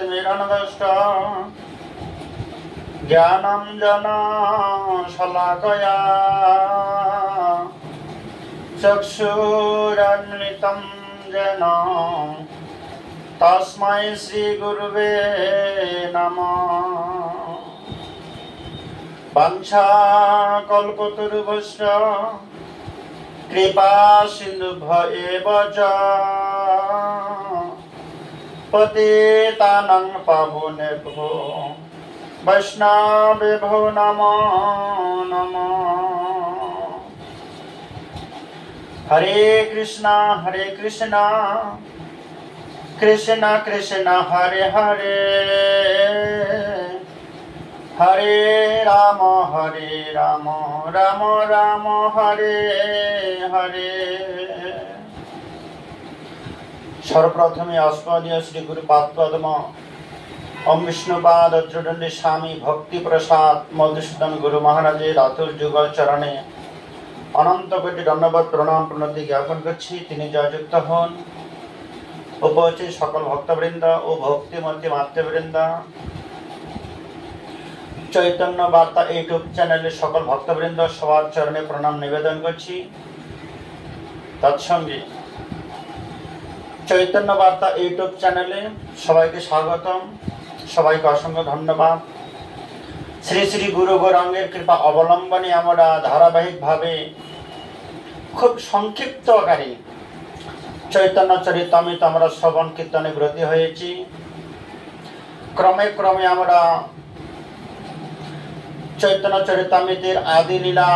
ज्ञानाञ्जनशलाकया ज्ञानाञ्जनशलाकया चक्षुरुन्मिलितं येन तस्मै श्रीगुरुवे नमः। वाञ्छाकल्पतरुभ्यश्च कृपा सिन्धुभ्येव च पतितानां पावनेभ्यो वैष्णवेभ्यो नमो नमः। हरे कृष्णा कृष्ण कृष्ण हरे हरे हरे राम राम राम हरे हरे। सर्वप्रथमे अस्मदीय श्री गुरुपाद पद्म ओम विष्णुपाद वज्रदंडी स्वामी भक्ति प्रसाद मधुसूदन गुरु महाराजेर अतुल जुगल चरणे अनंत कोटि धन्यवाद प्रणाम प्रणति ज्ञापन करछि। तिनि जययुक्त हन। उपस्थित सकल भक्तवृंद और भक्तिमती मातृवृंद चैतन्य वार्ता यूट्यूब चैनल सकल भक्तवृंद सबार चरणे प्रणाम निवेदन करछि। तत्संगे चैतन्य वार्ता यूट्यूब चैनले सबाइके स्वागतम, सबाइके असंख्य धन्यवाद। श्री श्री गुरु गौरांगेर कृपा अवलम्बने आमरा धाराबाहिक भावे खूब संक्षिप्त आकारे चैतन्य चरितामृत आमरा श्रवण कीर्तने ब्रती हयेछि। क्रमे क्रमे आमरा चैतन्य चरितामृतेर आदि लीला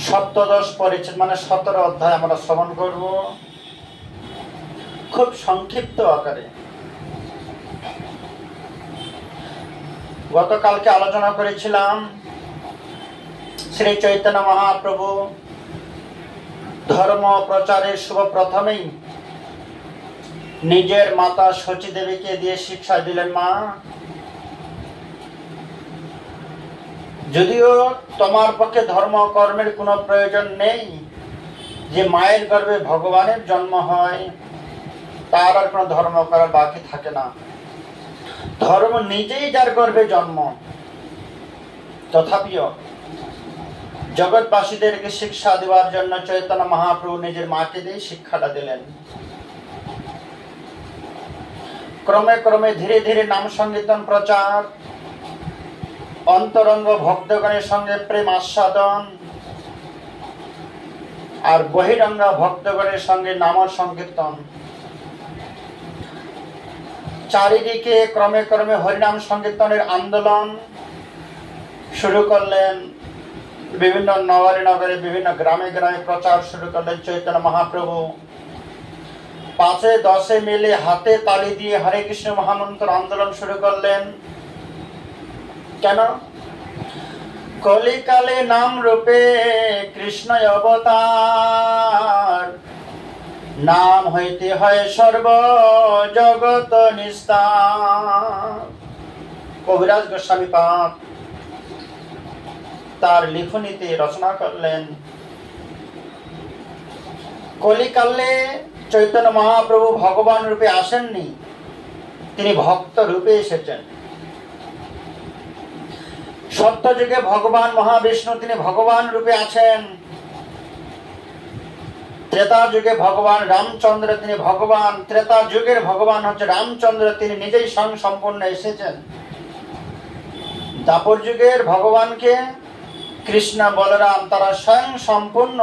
सप्तदश परिच्छेद माने 17 अध्याय आमरा श्रवण करब खूब संक्षिप्त आकारे। गतकालके आलोचना करेছিলাম श्री चैतन्य महाप्रभु धर्म प्रचारेर शुभ प्रथमेই निजेर माता शची देवीके दिए शिक्षा दिलेन मा যদিও তোমার পক্ষে ধর্ম কর্মের কোনো প্রয়োজন নেই, যে মায়ের গর্ভে ভগবানের জন্ম হয় তার আর কোনো ধর্ম করার বাকি থাকে না। ধর্ম নিজেই যার গর্ভে জন্ম। তথাপিও জগৎবাসীদেরকে শিক্ষা দেওয়ার জন্য চৈতন্য মহাপ্রভু নিজের মাকে দিয়ে শিক্ষাটা দিলেন। ক্রমে ক্রমে ধীরে ধীরে নাম সংকীর্তন প্রচার, অন্তরঙ্গ ভক্তগণের সঙ্গে প্রেম আস্বাদন আর বহিরঙ্গ ভক্তগণের সঙ্গে নাম সংকীর্তন। চারিদিকে ক্রমে ক্রমে হরিনাম সংকীর্তনের আন্দোলন শুরু করলেন। বিভিন্ন নগরে নগরে বিভিন্ন গ্রামে গ্রামে প্রচার শুরু করলেন চৈতন্য মহাপ্রভু। 5-10 মিলে হাতে তালি দিয়ে হরে কৃষ্ণ মহামন্ত্র আন্দোলন শুরু করলেন। কেন? কলিকালে নাম রূপে কৃষ্ণ অবতার, নাম হইতে হয় সর্ব জগৎ নিস্তার। কবিরাজ গোস্বামী পাদ তার লিখনীতে রচনা করলেন, কলিকালে চৈতন্য মহাপ্রভু ভগবান রূপে আসেননি, তিনি ভক্ত রূপে এসেছেন। সত্যযুগে ভগবান মহাবিষ্ণু তিনি ভগবান রূপে আছেন। ত্রেতা যুগে ভগবান রামচন্দ্র তিনি ভগবান। ত্রেতা যুগের ভগবান হচ্ছে রামচন্দ্র, তিনি নিজেই স্বয়ং সম্পূর্ণ এসেছেন। দ্বাপর যুগের ভগবানকে কৃষ্ণ বলরাম তারা স্বয়ং সম্পূর্ণ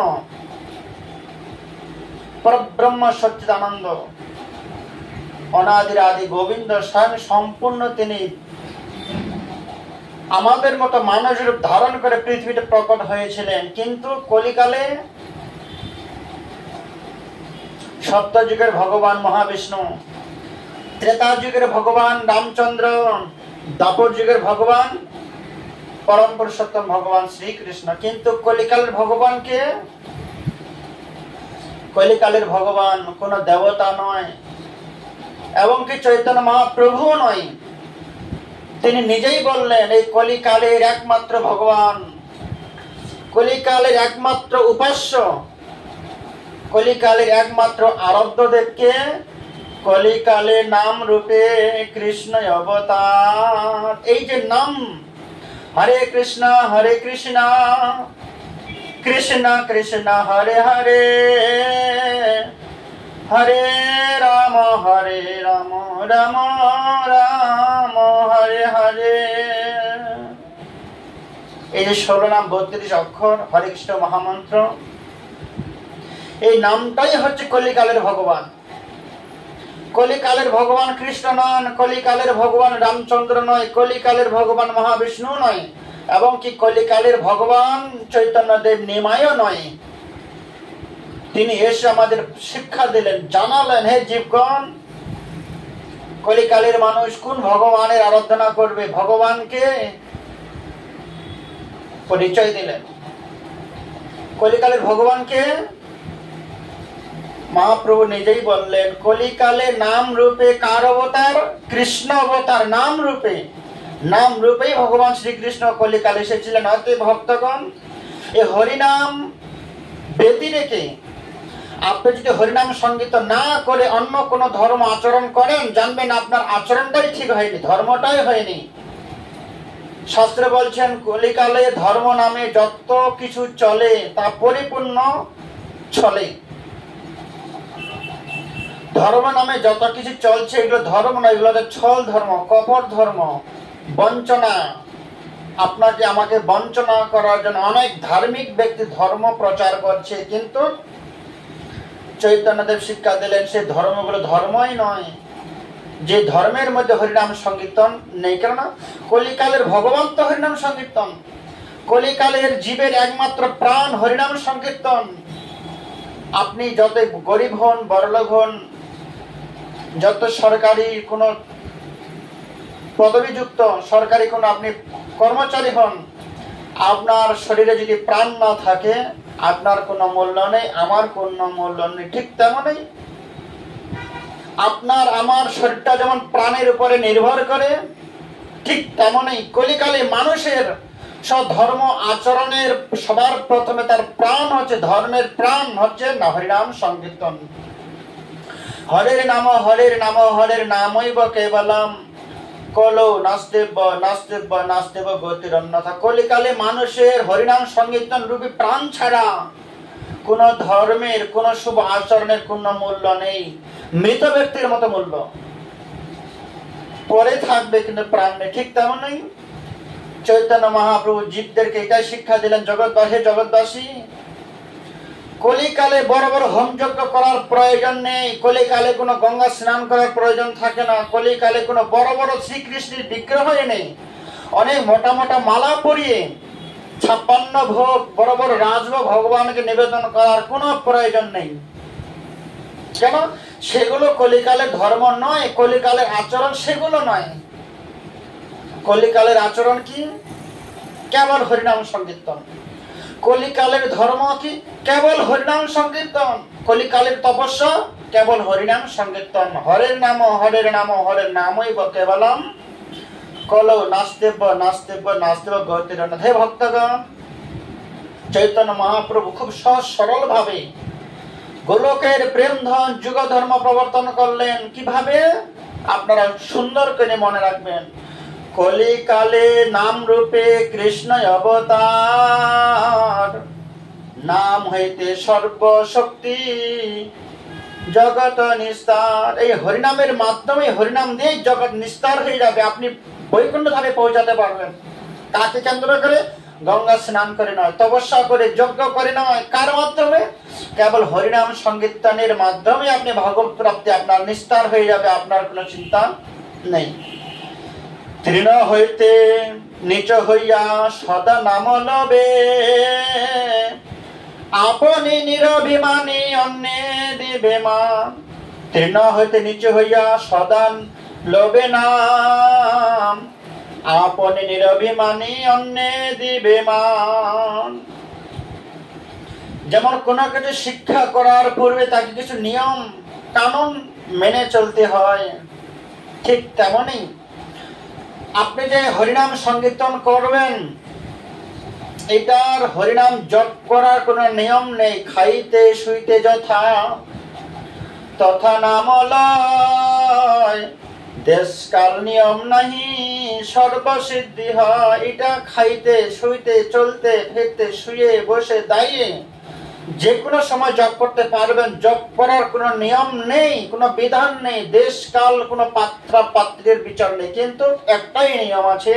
পরব্রহ্ম সচ্চিদানন্দ অনাদির আদি গোবিন্দ স্বয়ং সম্পূর্ণ তিনি আমাদের মতো মানব রূপ ধারণ করে পৃথিবীতে প্রকট হয়েছিলেন। কিন্তু কলিকালে সত্যযুগের ভগবান মহাবিষ্ণু, ত্রেতা যুগের ভগবান রামচন্দ্র, দ্বাপর যুগের ভগবান পরম পুরুষোত্তম ভগবান শ্রীকৃষ্ণ। কিন্তু কলিকালের ভগবানকে, কলিকালের ভগবান কোন দেবতা নয় এবং কি চৈতন্য মহাপ্রভু নয়। তিনি নিজেই বললেন এই কলিকালের একমাত্র ভগবান, কলিকালের একমাত্র উপাস্য, কলিকালের একমাত্র আরাধ্য দেবকে কলিকালে নাম রূপে কৃষ্ণ অবতার। এই যে নাম, হরে কৃষ্ণ কৃষ্ণ কৃষ্ণ হরে হরে, হরে রাম রাম রাম হরে হরে। এই যে 16 নাম 32 অক্ষর হরে কৃষ্ণ মহামন্ত্র, এই নামটাই হচ্ছে কলিকালের ভগবান। কলিকালের ভগবান কৃষ্ণ নন, কলিকালের ভগবান রামচন্দ্র নয়, কলিকালের ভগবান মহাবিষ্ণু নয়, এবং কি কলিকালের ভগবান চৈতন্যদেব নিমায়ও নয়। তিনি এসে আমাদের শিক্ষা দিলেন, জানালেন, হে জীবগণ, কলিকালের মানুষ কোন ভগবানের আরাধনা করবে। ভগবানকে পরিচয় দিলেন। কলিকালের ভগবানকে মহাপ্রভু নিজেই বললেন, কলিকালে নাম রূপে কার অবতার? কৃষ্ণ অবতার। নাম রূপে, নাম রূপেই ভগবান শ্রীকৃষ্ণ কলিকালে এসেছিলেন। অতএব ভক্তগণ, এই হরিনাম ব্যতি রেখে আপনি যদি হরিনাম সঙ্গীত না করে অন্য কোন ধর্ম আচরণ করেন, জানবেন আপনার আচরণটাই ঠিক হয়নি, ধর্মটাই হয়নি। শাস্ত্র বলছেন, কলিকালে ধর্ম নামে যত কিছু চলে তা পরিপূর্ণ চলে। ধর্ম নামে যত কিছু চলছে এগুলো ধর্ম নয়, এগুলো ছল ধর্ম, কপট ধর্ম, বঞ্চনা। আপনাকে আমাকে বঞ্চনা করার জন্য অনেক ধার্মিক ব্যক্তি ধর্ম প্রচার করছে, কিন্তু চৈতন্যদেব শিক্ষা দিলেন সে ধর্মগুলো ধর্মই নয়। যে ধর্মের মধ্যে হরিনাম সংকীর্তন নেই, কেননা কলিকালের ভগবান তো হরিনাম সংকীর্তন। কলিকালের জীবের একমাত্র প্রাণ হরিনাম সংকীর্তন। আপনি যত গরিব হন, বড়লোক হন, যত সরকারি কোন পদবীযুক্ত সরকারি কোন আপনি কর্মচারী হন, আপনার শরীরে যদি প্রাণ না থাকে আপনার কোনো মূল্য নেই, আমার কোনো মূল্য নেই। ঠিক তেমনই আপনার আমার শরীরটা যেমন প্রাণের উপরে নির্ভর করে, ঠিক তেমনই কলিকালে মানুষের সব ধর্ম আচরণের সবার প্রথমে তার প্রাণ হচ্ছে, ধর্মের প্রাণ হচ্ছে না হরিনাম সংকীর্তন। হরের নাম হরের নামৈব কেবলম কলো নাস্তেব্য নাস্তেব্য নাস্তেব্য গতির অন্যথা। কলিকালে মানুষের হরিনাম সংকীর্তন রূপী প্রাণ ছাড়া কোন ধর্মের, কোন শুভ আচরণের কোন মূল্য নেই। মৃত ব্যক্তির মতো মূল্য, পরে থাকবে কিন্তু প্রাণ নেই। ঠিক তেমনই চৈতন্য মহাপ্রভু জীবদেরকে এটাই শিক্ষা দিলেন, হে জগৎবাসী, কলিকালে বড় বড় হোমযজ্ঞ করার প্রয়োজন নেই, কলিকালে কোনো গঙ্গা স্নান করার প্রয়োজন থাকে না, কলিকালে কোনো বড় বড় শ্রীকৃষ্ণের বিগ্রহ নেই, অনেক মোটা মোটা মালা পরিয়ে 56 ভোগ বড় বড় রাজভোগ ভগবানকে নিবেদন করার কোনো প্রয়োজন নেই। কেন? সেগুলো কলিকালের ধর্ম নয়, কলিকালের আচরণ সেগুলো নয়। কলিকালের আচরণ কি? কেবল হরিনাম সংকীর্তন। কলিকালের ধর্ম কি? কেবল হরিনাম সংকীর্তন। কলিকালের তপস্যা কেবল হরিনাম সংকীর্তন। হরের নাম হরের নামই কেবলম কলৌ নাস্তেব্য নাস্তেব্য নাস্তেব্য গতির অন্যথা। হে ভক্তগণ, চৈতন্য মহাপ্রভু খুব সহজ সরল ভাবে গোলকের প্রেম ধন যুগ ধর্ম প্রবর্তন করলেন। কিভাবে? আপনারা সুন্দর করে মনে রাখবেন। কলিকালে নাম রূপে কৃষ্ণ অবতার, নাম হইতে সর্বশক্তি জগৎ নিস্তার। এই হরিনামের মাধ্যমে, হরিনাম দিয়ে জগৎ নিস্তার হয়ে যাবে, আপনি বৈকুণ্ঠ ধামে পৌঁছাতে পারবেন। কাকে কেন্দ্র করে? গঙ্গা স্নান করে নয়, তপস্যা করে, যজ্ঞ করে নয়। কার মাধ্যমে? কেবল হরিনাম সংকীর্তনের মাধ্যমে আপনি ভগবত প্রাপ্তি, আপনার নিস্তার হয়ে যাবে, আপনার কোনো চিন্তা নেই। তৃণ হইতে নিচ হইয়া সদা নাম লবে, আপনি নিরভিমানী অন্যে দিবে মান। তৃণ হইতে নিচ হইয়া সদা লবে নাম, আপনি নিরভিমানী অন্যে দিবে মান। যেমন কোনো কিছু শিক্ষা করার পূর্বে তাকে কিছু নিয়ম কানুন মেনে চলতে হয়, ঠিক তেমনই আপনি যে হরিনাম সংকীর্তন করবেন, এটার হরিনাম জপ করার কোনো নিয়ম নেই। খাইতে শুইতে যথা তথা নামলয়, দেশকাল নিয়ম নাহি সর্বসিদ্ধি হয়। এটা খাইতে শুইতে চলতে ফিরতে শুয়ে বসে দাঁড়িয়ে যে কোনো সময় জপ করতে পারবেন। জপ করার কোনো নিয়ম নেই, কোনো বিধান নেই, দেশ কাল কোনো পাত্রা পাত্রের বিচার নেই, কিন্তু একটাই নিয়ম আছে,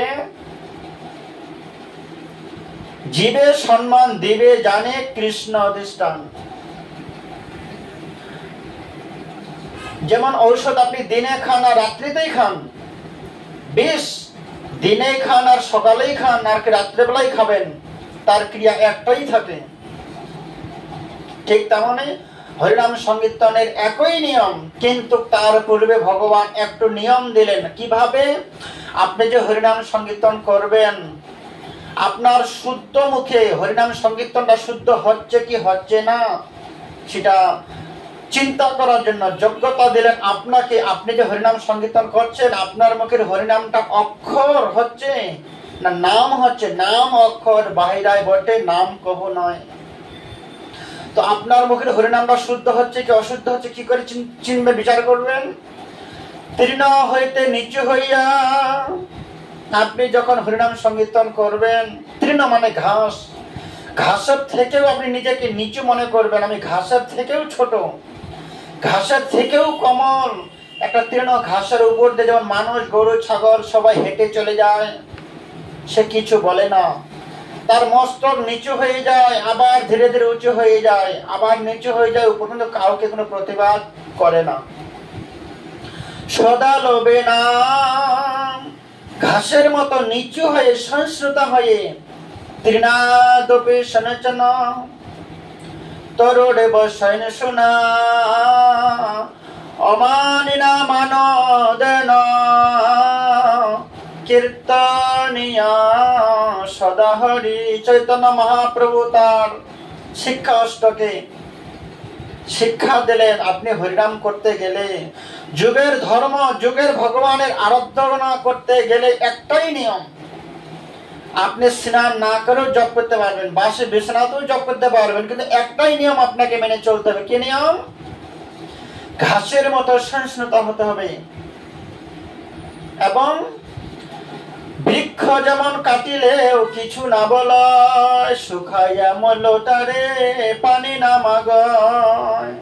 জীবে সম্মান দিবে জানে কৃষ্ণ অধিষ্ঠান। যেমন ঔষধ আপনি দিনে খান আর রাত্রিতেই খান, বিষ দিনে খান আর সকালেই খান আর রাত্রেবেলাই খাবেন, তার ক্রিয়া একটাই থাকে। ঠিক তেমনি হরিনাম সংকীর্তনের একই নিয়ম, কিন্তু তার পূর্বে ভগবান একটু নিয়ম দিলেন। কিভাবে? আপনি যে হরিনাম সংকীর্তন করবেন, আপনার শুদ্ধ মুখে হরিনাম সংকীর্তনটা শুদ্ধ হচ্ছে কি হচ্ছে না সেটা চিন্তা করার জন্য যোগ্যতা দিলেন আপনাকে। আপনি যে হরিনাম সংকীর্তন করছেন, আপনার মুখের হরিনামটা অক্ষর হচ্ছে না নাম হচ্ছে? নাম অক্ষর, বাহিরায় বটে নাম কহ নয়। তো আপনার মুখের হরিনামটা শুদ্ধ হচ্ছে কি অশুদ্ধ হচ্ছে কি করে চিনবে, বিচার করবেন? তৃণ হইতে নিচু হইয়া আপনি যখন হরিনাম সংকীর্তন করবেন, তৃণ মানে ঘাস, ঘাসের থেকেও আপনি নিজেকে নিচু মনে করবেন, আমি ঘাসের থেকেও ছোট, ঘাসের থেকেও কমল। একটা তৃণ ঘাসের উপর দিয়ে যেমন মানুষ গরু ছাগল সবাই হেঁটে চলে যায়, সে কিছু বলে না, তার মস্তক নিচু হয়ে যায়, আবার ধীরে ধীরে উঁচু হয়ে যায়, আবার নিচু হয়ে যায়, উপর কিন্তু কাউকে কোনো প্রতিবাদ করে না। সদা লোভে না ঘাসের মতো নিচু হয়ে সংস্কৃত হয়ে তৃণাদপি সনচন তরুড়ে বসেন শোনা অমানিনা মানদেন কীর্তনিয়া সদা হরি। চৈতন্য মহাপ্রভু তার শিক্ষা অষ্টকে শিক্ষা দিলেন, আপনি হরিনাম করতে গেলে, যুগের ধর্ম যুগের ভগবানের আরাধনা করতে গেলে একটাই নিয়ম, আপনি স্নান না করেও জপ করতে পারবেন, বাসে বিছানাতেও জপ করতে পারবেন, কিন্তু একটাই নিয়ম আপনাকে মেনে চলতে হবে। কি নিয়ম? ঘাসের মতো সংস্কৃত হতে হবে। এবং বৃক্ষ যেমন কাটিলেও কিছু না বলয়, শুকাইয়া মলটারে পানি না মাগয়।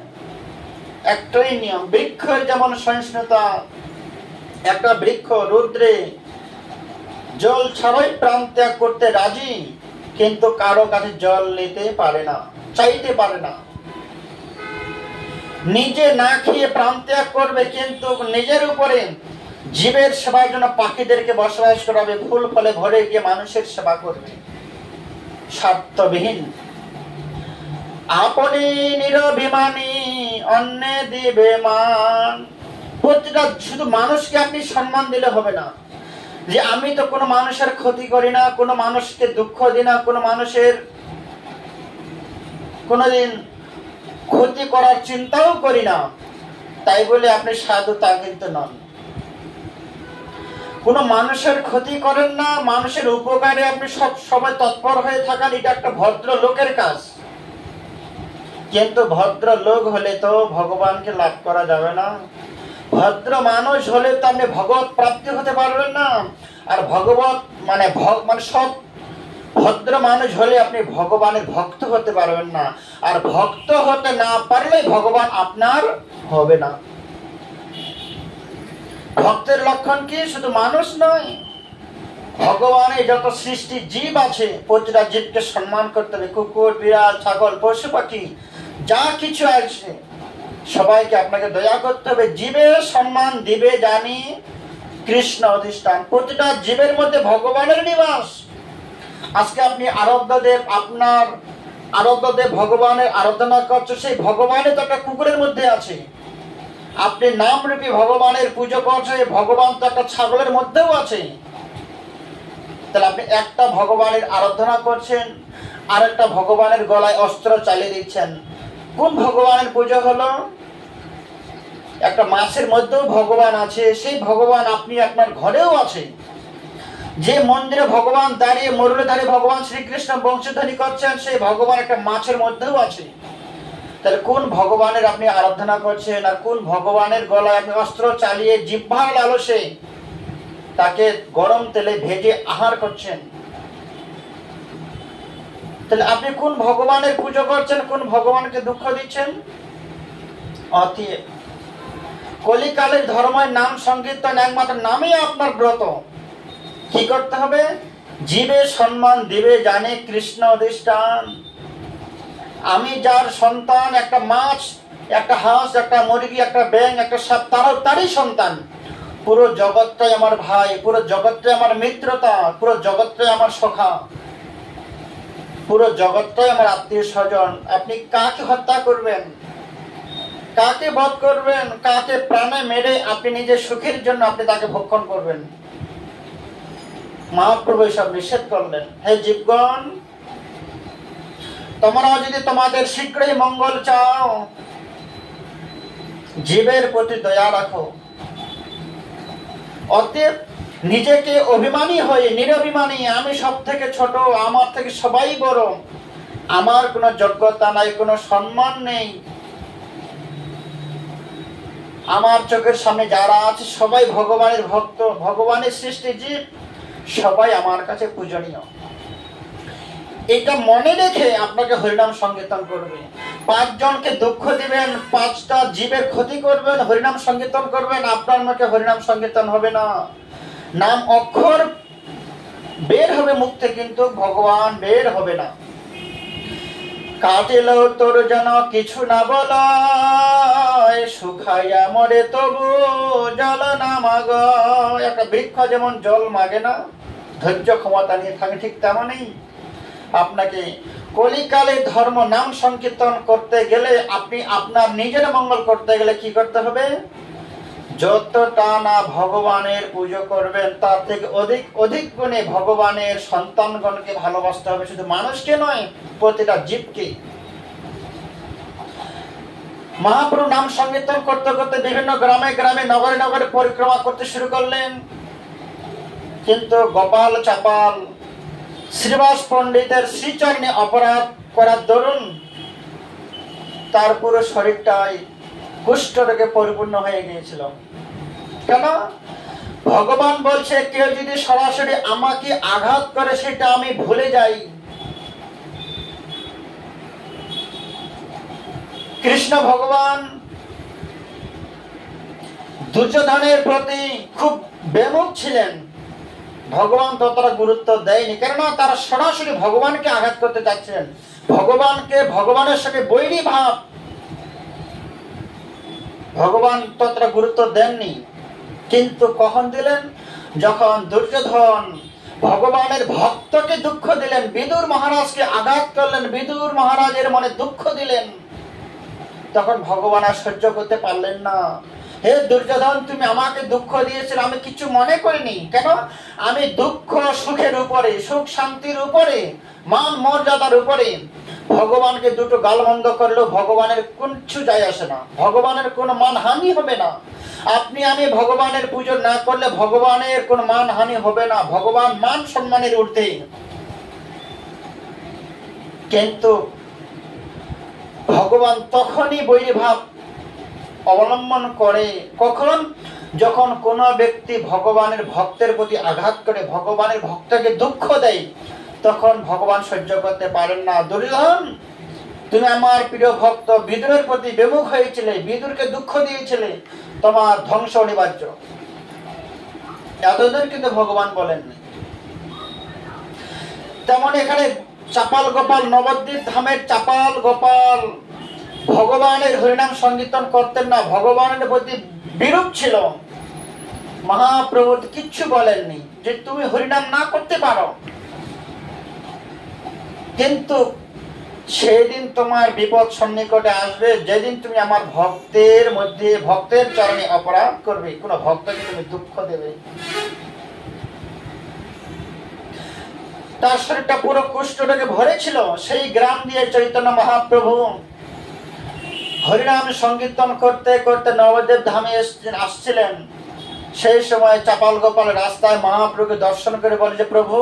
একটাই নিয়ম, বৃক্ষের যেমন সহিষ্ণুতা, একটা বৃক্ষ রৌদ্রে জল ছাড়াই প্রাণ ত্যাগ করতে রাজি, কিন্তু কারো কাছে জল নিতে পারে না, চাইতে পারে না। নিজে না খেয়ে প্রাণ ত্যাগ করবে, কিন্তু নিজের উপরে জীবের সেবার জন্য পাখিদেরকে বসবাস করাবে, ফুল ফলে ভরে গিয়ে মানুষের সেবা করবে, স্বার্থবিহীন। আপনি নিরভিমানী অন্যে দিবে মান। প্রতিটা শুধু মানুষকে আপনি সম্মান দিলে হবে না, যে আমি তো কোনো মানুষের ক্ষতি করি না, কোনো মানুষকে দুঃখ দিই না, কোনো মানুষের কোনোদিন ক্ষতি করার চিন্তাও করি না, তাই বলে আপনি সাধু তা কিন্তু নন। কোনো মানুষের ক্ষতি করেন না, মানুষের উপকারে আপনি সব সময় তৎপর হয়ে থাকেন, এটা একটা ভদ্র লোকের কাজ। কিন্তু ভদ্র লোক হলে তো ভগবানকে লাভ করা যাবে না, ভদ্র মানুষ হলে তো আপনি ভগবত প্রাপ্তি হতে পারবেন না। আর ভগবত মানে সব ভদ্র মানুষ হলে আপনি ভগবানের ভক্ত হতে পারবেন না, আর ভক্ত হতে না পারলে ভগবান আপনার হবে না। ভক্তের লক্ষণ কি? শুধু মানুষ নয়, ভগবানের যত সৃষ্টি জীব আছে প্রতিটা জীবকে সম্মান করতে হবে। কুকুর, বিড়াল, ছাগল, পশু পাখি যা কিছু আছে সবাইকে আপনাকে দয়া করতে হবে। জীবের সম্মান দিবে জানি কৃষ্ণ অধিষ্ঠান। প্রতিটা জীবের মধ্যে ভগবানের নিবাস। আজকে আপনি আরাধ্যদেব, আপনার আরাধ্যদেব ভগবানের আরাধনা করছে, সেই ভগবানের তো একটা কুকুরের মধ্যে আছে। আপনি নামরূপী ভগবানের পুজো করছেন, ভগবান তো একটা ছাগলের মধ্যেও আছে। তাহলে আপনি একটা ভগবানের আরাধনা করছেন, আর একটা ভগবানের গলায় অস্ত্র চালিয়ে দিচ্ছেন। কোন ভগবানের পুজো হলো? একটা মাছের মধ্যেও ভগবান আছে, সেই ভগবান আপনি আপনার ঘরেও আছে। যে মন্দিরে ভগবান দাঁড়িয়ে মুরলীধারী ভগবান শ্রীকৃষ্ণ বংশীধ্বনি করছেন, সেই ভগবান একটা মাছের মধ্যেও আছে। তাহলে কোন ভগবানের আপনি আরাধনা করছেন, আর কোন ভগবানের গলায় আপনি অস্ত্র চালিয়ে জিহ্বার লালসে তাকে গরম তেলে ভেজে আহার করছেন? তাহলে আপনি কোন ভগবানের পুজো করছেন, কোন ভগবানকে দুঃখ দিচ্ছেন? অতএব কলিকালের ধর্মের নাম সংকীর্তন একমাত্র নামই আপনার ব্রত। কি করতে হবে? জীবে সম্মান দিবে জানে কৃষ্ণ অধিষ্ঠান। আমি যার সন্তান, একটা মাছ, একটা হাঁস, একটা মুরগি, একটা ব্যাঙ, একটা সাপ, তারই সন্তান। পুরো জগৎটাই আমার ভাই, পুরো জগৎটাই আমার মিত্রতা, পুরো জগৎটাই আমার সখা, পুরো জগৎটাই আমার আত্মীয় স্বজন। আপনি কাকে হত্যা করবেন, কাকে বধ করবেন, কাকে প্রাণে মেরে আপনি নিজের সুখের জন্য আপনি তাকে ভক্ষণ করবেন? মহাপ্রভু এসব নিষেধ করলেন। হে জীবগণ, তোমরা যদি তোমাদের শীঘ্রই মঙ্গল চাও, জীবের প্রতি দয়া রাখো। অতএব নিজেকে অভিমানী হয়ে, নিরভিমানী, আমি সব থেকে ছোট, আমার থেকে সবাই বড়, আমার কোনো যোগ্যতা নাই, কোনো সম্মান নেই, আমার চোখের সামনে যারা আছে সবাই ভগবানের ভক্ত, ভগবানের সৃষ্টি জীব, সবাই আমার কাছে পূজনীয়, এটা মনে রেখে আপনাকে হরিনাম সংকীর্তন করবে। 5 জনকে দুঃখ দিবেন, 5টা জীবের ক্ষতি করবেন, হরিনাম সংকীর্তন করবেন, আপনার মুখে হরিনাম সংকীর্তন হবে না। নাম অক্ষর বের হবে মুখ থেকে, কিন্তু ভগবান বের হবে না। কাটিল তোর যেন কিছু না বলায়, শুকাইয়া মরে তবু জল না মাগ। একটা বৃক্ষ যেমন জল মাগে না, ধৈর্য ক্ষমতা নিয়ে থাকে, ঠিক তেমনই আপনাকে কলিকালে ধর্ম নাম সংকীর্তন করতে গেলে, আপনি আপনার নিজের মঙ্গল করতে গেলে কি করতে হবে? যতটা না ভগবানের পুজো করবেন, তার থেকে অধিক অধিক গুণে ভগবানের সন্তানগণকে ভালোবাসতে হবে। শুধু মানুষকে নয়, প্রতিটা জীবকে। মহাপ্রভু নাম সংকীর্তন করতে করতে বিভিন্ন গ্রামে গ্রামে, নগরে নগরে পরিক্রমা করতে শুরু করলেন। কিন্তু গোপাল চাপাল শ্রীবাস পণ্ডিতের শ্রীচরণে অপরাধ করার দরুন তার পুরো শরীরটাই কুষ্ঠ রোগে পরিপূর্ণ হয়ে গিয়েছিল। কেন? ভগবান বলছে, কেউ যদি সরাসরি আমাকে আঘাত করে সেটা আমি ভুলে যাই। কৃষ্ণ ভগবান দুর্যোধনের প্রতি খুব বিমুখ ছিলেন। ভগবান ততটা গুরুত্ব দেয়নি, কেননা তারা সরাসরি ভগবানকে আঘাত করতে চাচ্ছেন। ভগবানের সঙ্গে বৈরী ভাব, ভগবান ততটা গুরুত্ব দেননি। কিন্তু কখন দিলেন? যখন দুর্যোধন ভগবানের ভক্তকে দুঃখ দিলেন, বিদুর মহারাজকে আঘাত করলেন, বিদুর মহারাজের মনে দুঃখ দিলেন, তখন ভগবান আর সহ্য করতে পারলেন না। হে দুর্যোধন, তুমি আমাকে দুঃখ দিয়েছিলে, আমি কিছু মনে করিনি। কেন? আমি দুঃখ সুখের উপরে, সুখ শান্তির উপরে, মান মর্যাদার উপরে ভগবানকে দুটো গালমন্দ করলেও ভগবানের কিছু যায় আসে না, ভগবানের কোনো মান হানি হবে না। আপনি আমি ভগবানের পুজো না করলে ভগবানের কোনো মান হানি হবে না, ভগবান মান সম্মানের ঊর্ধ্বে। কিন্তু ভগবান তখনই বৈরীভাব অবলম্বন করে কখন? যখন কোনো ব্যক্তি ভগবানের ভক্তের প্রতি আঘাত করে, ভগবানের ভক্তকে দুঃখ দেয়, তখন ভগবান সহ্য করতে পারেন না। দুর্যোধন, তুমি আমার প্রিয় ভক্ত বিদুরের প্রতি বিমুখ হয়েছিলে, বিদুরকে দুঃখ দিয়েছিলে, তোমার ধ্বংস অনিবার্য। এতদিন কিন্তু ভগবান বলেননি। তেমন এখানে চাপাল গোপাল, নবদ্বীপ ধামের চাপাল গোপাল ভগবানের হরিনাম সংকীর্তন করতেন না, ভগবানের প্রতি বিরূপ ছিল। মহাপ্রভু কিচ্ছু বলেননি যে তুমি হরিনাম না করতে পারো, কিন্তু সেদিন তোমার বিপদ সন্নিকটে আসবে, যেদিন তুমি আমার ভক্তের মধ্যে, ভক্তের চরণে অপরাধ করবে, কোন ভক্তকে তুমি দুঃখ দেবে। তার শরীরটা পুরো কুষ্ঠরোগে ভরে ছিল। সেই গ্রাম দিয়ে চৈতন্য মহাপ্রভু হরিনাম সংকীর্তন করতে করতে নবদ্বীপ ধামে আসছিলেন। সেই সময় চাপাল গোপাল রাস্তায় মহাপ্রভুকে দর্শন করে বলে যে, প্রভু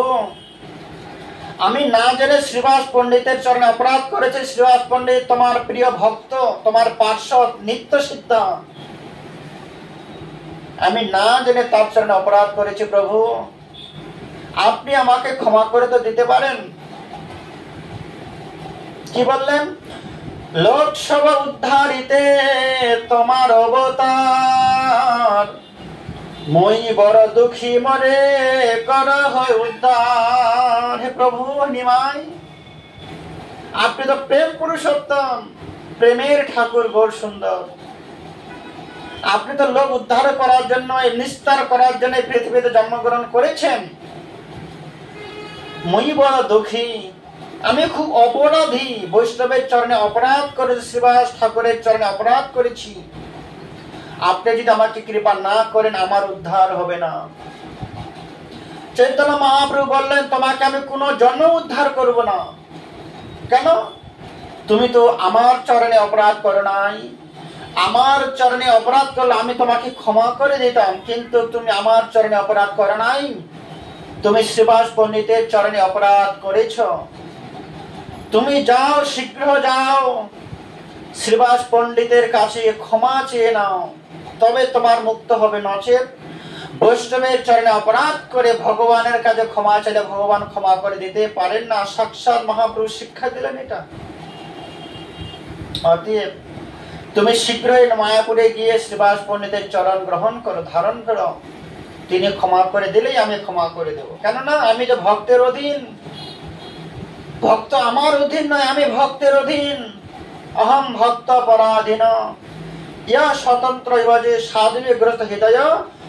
আমি না জেনে শ্রীবাস পণ্ডিতের চরণে অপরাধ করেছি। শ্রীবাস পণ্ডিত তোমার প্রিয় ভক্ত, তোমার পার্শ্বদ, নিত্য সিদ্ধ। আমি না জেনে তার চরণে অপরাধ করেছি প্রভু, আপনি আমাকে ক্ষমা করে তো দিতে পারেন। কি বললেন? লোকসভা উদ্ধারিতে তোমার অবতার, মই বড় দুঃখী মরে করা হয় উদ্ধার। হে প্রভু নিমাই, আপনি তো প্রেম পুরুষোত্তম, প্রেমের ঠাকুর গৌর সুন্দর। আপনি তো লোক উদ্ধার করার জন্য, নিস্তার করার জন্য পৃথিবীতে জন্মগ্রহণ করেছেন। মই বড় দুঃখী, আমি খুব অপরাধী, বৈষ্ণবের চরণে অপরাধ করেছি, শ্রীবাস ঠাকুরের চরণে অপরাধ করেছি। আপনি যদি আমাকে কৃপা না করেন আমার উদ্ধার হবে না। চৈতন্য মহাপ্রভু বললেন, তোমাকে আমি কোনো জন্ম উদ্ধার করব না। কেন? তুমি তো আমার চরণে অপরাধ করো নাই। আমার চরণে অপরাধ করলে আমি তোমাকে ক্ষমা করে দিতাম, কিন্তু তুমি আমার চরণে অপরাধ করো নাই। তুমি শ্রীবাস পণ্ডিতের চরণে অপরাধ করেছ। তুমি যাও, শীঘ্র যাও, শ্রীবাস পণ্ডিতের কাছে ক্ষমা চেয়ে নাও, তবে তোমার মুক্ত হবে। নচেত বৈষ্ণবের চরণে অপরাধ করে ভগবানের কাছে ক্ষমা চাইলে ভগবান ক্ষমা করে দিতে পারেন না। সাক্ষাৎ মহাপ্রভু শিক্ষা দিলেন এটা। অতএব তুমি শীঘ্রই মায়াপুরে গিয়ে শ্রীবাস পণ্ডিতের চরণ গ্রহণ করো, ধারণ করো। তিনি ক্ষমা করে দিলেই আমি ক্ষমা করে দেব। কেননা আমি যে ভক্তের অধীন, ভক্ত আমার অধীন নয়, আমি ভক্তের অধীন। অহম ভক্ত পরাধীন, ইয়া স্বতন্ত্র যে সাধুবে গ্রস্ত হৃদয়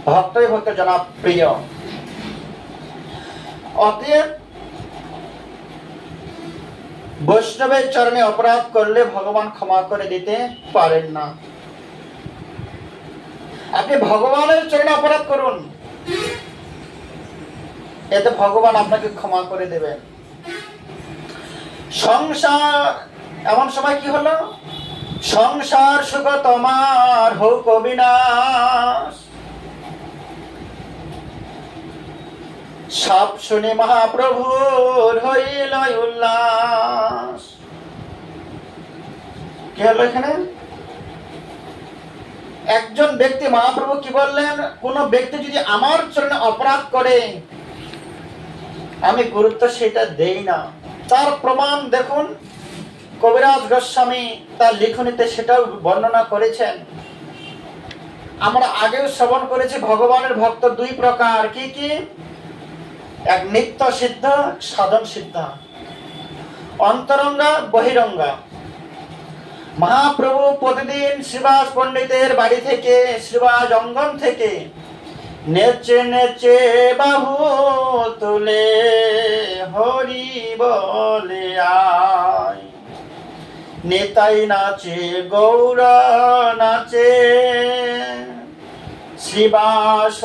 ভক্তই ভক্ত জনপ্রিয়। অতএব বৈষ্ণবের চরণে অপরাধ করলে ভগবান ক্ষমা করে দিতে পারেন না। আপনি ভগবানের চরণে অপরাধ করুন, এতে ভগবান আপনাকে ক্ষমা করে দেবেন। সংসার এমন সময় কি হলো? সংসার সুখ তোমার হোক অবিনাশ, সব শুনে মহাপ্রভুর হইল উল্লাস। কি হলো এখানে? একজন ব্যক্তি, মহাপ্রভু কি বললেন? কোন ব্যক্তি যদি আমার চরণে অপরাধ করে আমি গুরুত্ব সেটা দেই না। তার প্রমাণ দেখুন, কবিরাজ গোস্বামী তার লিখনীতে সেটাও বর্ণনা করেছেন। আমরা আগেও শ্রবণ করেছি ভগবানের ভক্ত দুই প্রকার। কি কি? এক নিত্য সিদ্ধ, সাধন সিদ্ধ, অন্তরঙ্গা বহিরঙ্গা। মহাপ্রভু প্রতিদিন শ্রীবাস পণ্ডিতের বাড়ি থেকে, শ্রীবাস অঙ্গন থেকে নেচে নেচে বাহু তুলে হরি বলে আয়, নিতাই নাচে গৌর নাচে, শ্রীবাস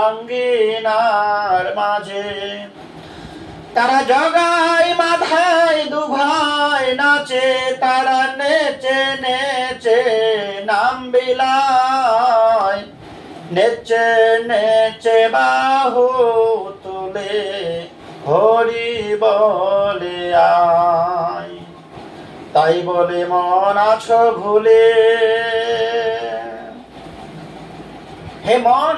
অঙ্গিনার মাঝে। তারা জগাই মাধাই দু ভাই নাচে, তারা নেচে নেচে নাম বিলায়, নেচে নেচে বাহু তুলে হরি বলে আয়। তাই বলে মন আছো ভুলে। হে মন,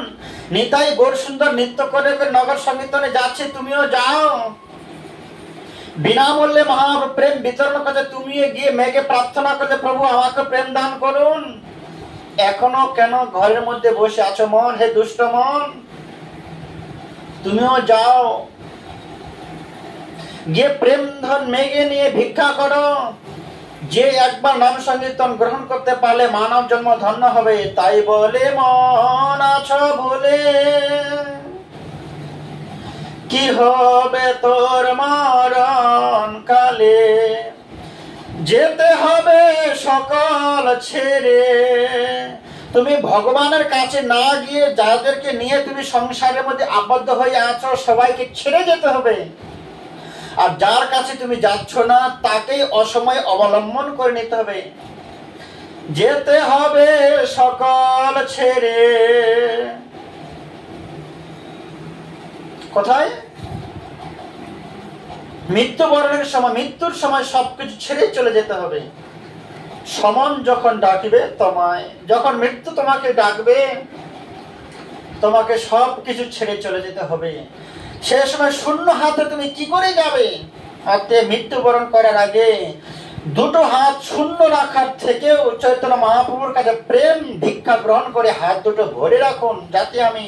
নিতাই গৌর সুন্দর নৃত্য করে নগর সংকীর্তনে যাচ্ছে, তুমিও যাও। বিনামূল্যে মহাপ্রেম বিতরণ করতে তুমি গিয়ে মেঘে প্রার্থনা করতে, প্রভু আমাকে প্রেম দান করুন। এখনো কেন ঘরের মধ্যে বসে আছো মন? হে দুষ্ট মন, তুমিও যাও, গিয়ে প্রেম ধন মেঘে নিয়ে ভিক্ষা করো। যে একবার নাম সংকীর্তন গ্রহণ করতে পারলে মানব জন্ম ধন্য হবে। তাই বলে মন আছো ভুলে, কি হবে তোর মরণ কালে, যেতে হবে সকল ছেড়ে। তুমি ভগবানের কাছে না গিয়ে যাদেরকে নিয়ে তুমি সংসারের মধ্যে আবদ্ধ হয়ে আছো সবাইকে ছেড়ে যেতে হবে। আর যার কাছে তুমি যাচ্ছ না তাকেই অসময় অবলম্বন করে নিতে হবে। যেতে হবে সকল ছেড়ে। কোথায়? মৃত্যুবরণের সময়, মৃত্যুর সময় সবকিছু ছেড়ে চলে যেতে হবে। সমন যখন ডাকবে তোমায়, যখন মৃত্যু তোমাকে ডাকবে, তোমাকে সব কিছু ছেড়ে চলে যেতে হবে। সে সময় শূন্য হাতে তুমি কি করে যাবে? অতএব মৃত্যুবরণ করার আগে দুটো হাত শূন্য রাখার থেকেও চৈতন্য মহাপ্রভুর কাছে প্রেম ভিক্ষা গ্রহণ করে হাত দুটো ভরে রাখুন, যাতে আমি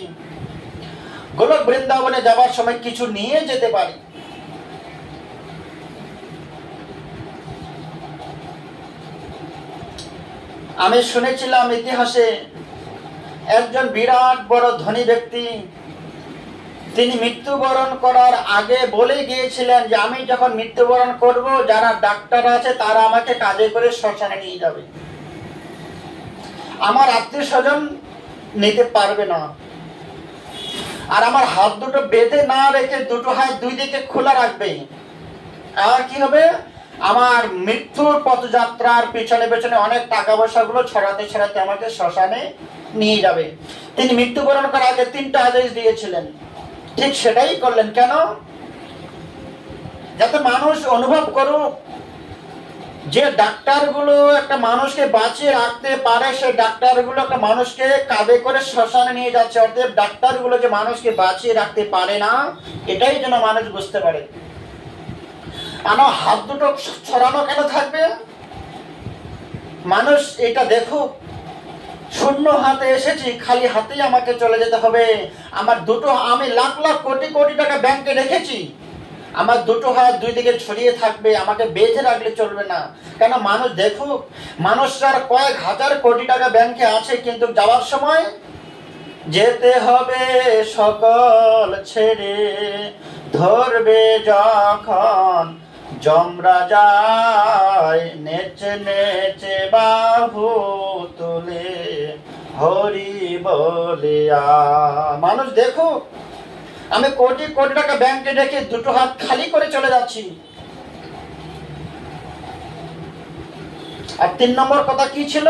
গোলক বৃন্দাবনে যাবার সময় কিছু নিয়ে যেতে পারি। আমি শুনেছিলাম ইতিহাসে একজন বিরাট বড় ধনী ব্যক্তি, তিনি মৃত্যুবরণ করার আগে বলে গিয়েছিলেন যে আমি যখন মৃত্যুবরণ করব, যারা ডাক্তার আছে তারা আমাকে কাঁধে করে শ্মশানে নিয়ে যাবে, আমার আত্মীয় স্বজন নিতে পারবে না। আর আমার হাত দুটো বেঁধে না রেখে দুটো হাত দুই দিকে খোলা রাখবে। আর কি হবে? আমার মৃত্যুর পথযাত্রার পেছনে পেছনে অনেক টাকা পয়সা গুলো ছড়াতে ছড়াতে আমাকে শ্মশানে নিয়ে যাবে। তিনি মৃত্যুবরণ করার আগে 3টা আদেশ দিয়েছিলেন, ঠিক সেটাই করলেন। কেন? যাতে মানুষ অনুভব করুক যে ডাক্তারগুলো একটা মানুষকে বাঁচিয়ে রাখতে পারে, সে ডাক্তারগুলো একটা মানুষকে কাঁধে করে শ্মশানে নিয়ে যাচ্ছে। অতএব ডাক্তারগুলো যে মানুষকে বাঁচিয়ে রাখতে পারে না, এটাই যেন মানুষ বুঝতে পারে। আমার হাত দুটো ছড়ানো কেন থাকবে? মানুষ এটা দেখুক, শূন্য হাতে এসেছি, খালি হাতেই আমাকে চলে যেতে হবে। আমার দুটো, আমি লাখ লাখ কোটি কোটি টাকা ব্যাংকে রেখেছি, আমার দুটো হাত দুই দিকে ছড়িয়ে থাকবে, আমাকে বেঁধে রাখলে চলবে না। কেন? মানুষ দেখুক, মানুষের কয়েক হাজার কোটি টাকা ব্যাংকে আছে, কিন্তু যাওয়ার সময় যেতে হবে সকল ছেড়ে, ধরবে যখন যমরাজায় নেচে নেচে বাহু তুলে হরি বলিয়া। মানুষ দেখুক, আমি কোটি কোটি টাকা ব্যাংকে রেখে দুটো হাত খালি করে চলে যাচ্ছি। আর 3 নম্বর কথা কি ছিল?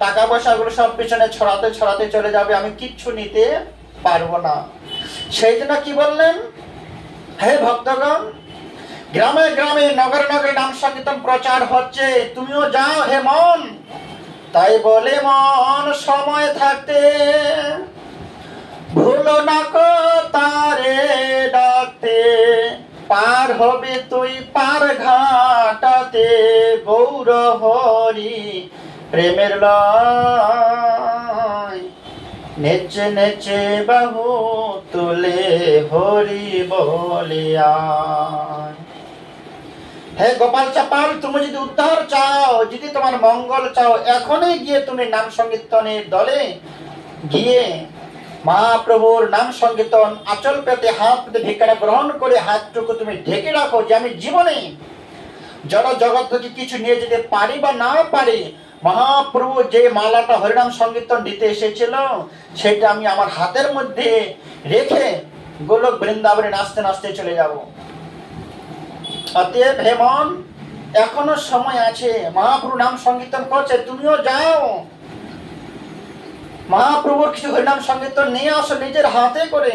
টাকা পয়সা গুলো সব পিছনে ছড়াতে ছড়াতে চলে যাবে, আমি কিচ্ছু নিতে পারবো না। সেই জন্য কি বললেন? হে ভক্তগণ, গ্রামে গ্রামে নগরে নগরে নাম সংকীর্তন প্রচার হচ্ছে, তুমিও যাও হে মন। তাই বলে মন সময় থাকতে ভুলো না কো তারে ডাকতে, পার হবে তুই পার ঘাটাতে, গৌর হরি প্রেমের লয়, নেচে নেচে বাহু তুলে হরি বলিয়া। হে গোপাল চাপাল, তুমি যদি উদ্ধার চাও, যদি তোমার মঙ্গল চাও, এখনই গিয়ে তুমি নাম সংকীর্তনের দলে গিয়ে মহাপ্রভুর নাম সংকীর্তন আচল পেতে হাত পেতে ভিক্ষাটা গ্রহণ করে হাতটুকু তুমি ঢেকে রাখো, যে আমি জীবনে জড় জগৎ থেকে কিছু নিয়ে যেতে পারি বা না পারি, মহাপ্রভু যে মালাটা হরিনাম সংকীর্তন দিতে এসেছিল, সেটা আমি আমার হাতের মধ্যে রেখে গোলক বৃন্দাবনে নাচতে নাচতে চলে যাব। অতএব হে মন, এখনো সময় আছে, মহাপ্রভু নাম সংকীর্তন করছে, তুমিও যাও, মহাপ্রভুর কিছু হরিনাম সংকীর্তন নিয়ে আসো নিজের হাতে করে,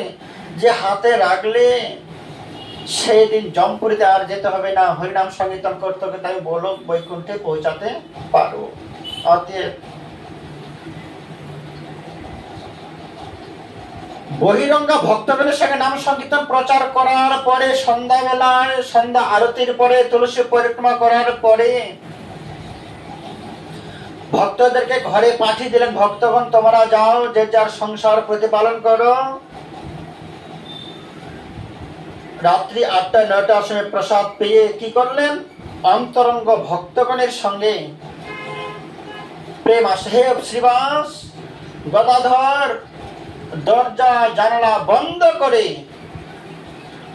যে হাতে রাখলে সেই দিন জমপুরিতে আর যেতে হবে না, হরিনাম সংকীর্তন করতে করতে আমি গোলক বৈকুণ্ঠে পৌঁছাতে পারবো। অতএব বহিরঙ্গা ভক্তগণের সঙ্গে নাম সংকীর্তন প্রচার করার পরে, সন্ধ্যাবেলায় সন্ধ্যা আরতির পরে, তুলসী পরিক্রমা করার পরে ভক্তদেরকে ঘরে পাঠিয়ে দিলেন, ভক্তগণ তোমরা যাও, যে যার সংসার প্রতিপালন করো। রাত্রি 8টা-9টার সময় প্রসাদ পেয়ে কি করলেন? অন্তরঙ্গ ভক্তগণের সঙ্গে প্রেম আসে। হে শ্রীবাস গদাধর, দরজা জানালা বন্ধ করে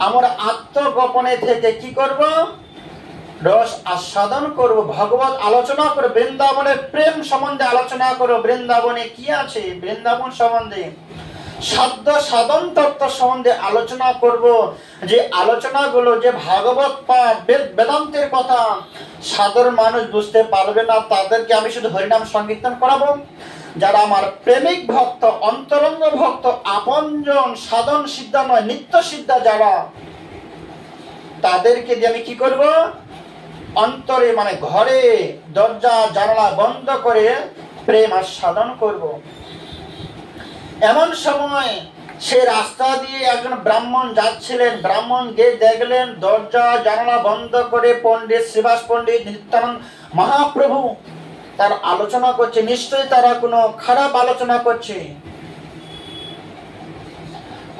আমরা আত্মগোপনে থেকে কি করব? রস আস্বাদন করব, ভগবত আলোচনা করব, বৃন্দাবনের প্রেম সম্বন্ধে আলোচনা করব, বৃন্দাবনে কি আছে, বৃন্দাবন সম্বন্ধে সাধ্য সাধন তত্ত্ব সম্বন্ধে আলোচনা করব। যে আলোচনাগুলো, যে ভাগবত পাঠ বেদান্তের কথা সাধারণ মানুষ বুঝতে পারবে না, তাদেরকে আমি শুধু হরিনাম সংকীর্তন করাবো। যারা আমার প্রেমিক ভক্ত, অন্তরঙ্গ ভক্ত, আপনজন, সাধন সিদ্ধা নয় নিত্য সিদ্ধা, যারা তাদেরকে দিয়ে আমি কি করব, অন্তরে মানে ঘরে দরজা জানালা বন্ধ করে প্রেম আস্বাদন করব। এমন সময় সে রাস্তা দিয়ে একজন ব্রাহ্মণ যাচ্ছিলেন। ব্রাহ্মণ গিয়ে দেখলেন দরজা জানালা বন্ধ করে পণ্ডিত শ্রীবাস পণ্ডিত নিত্যানন্দ মহাপ্রভু তার আলোচনা করছে। নিশ্চয়ই তারা কোনো খারাপ আলোচনা করছে,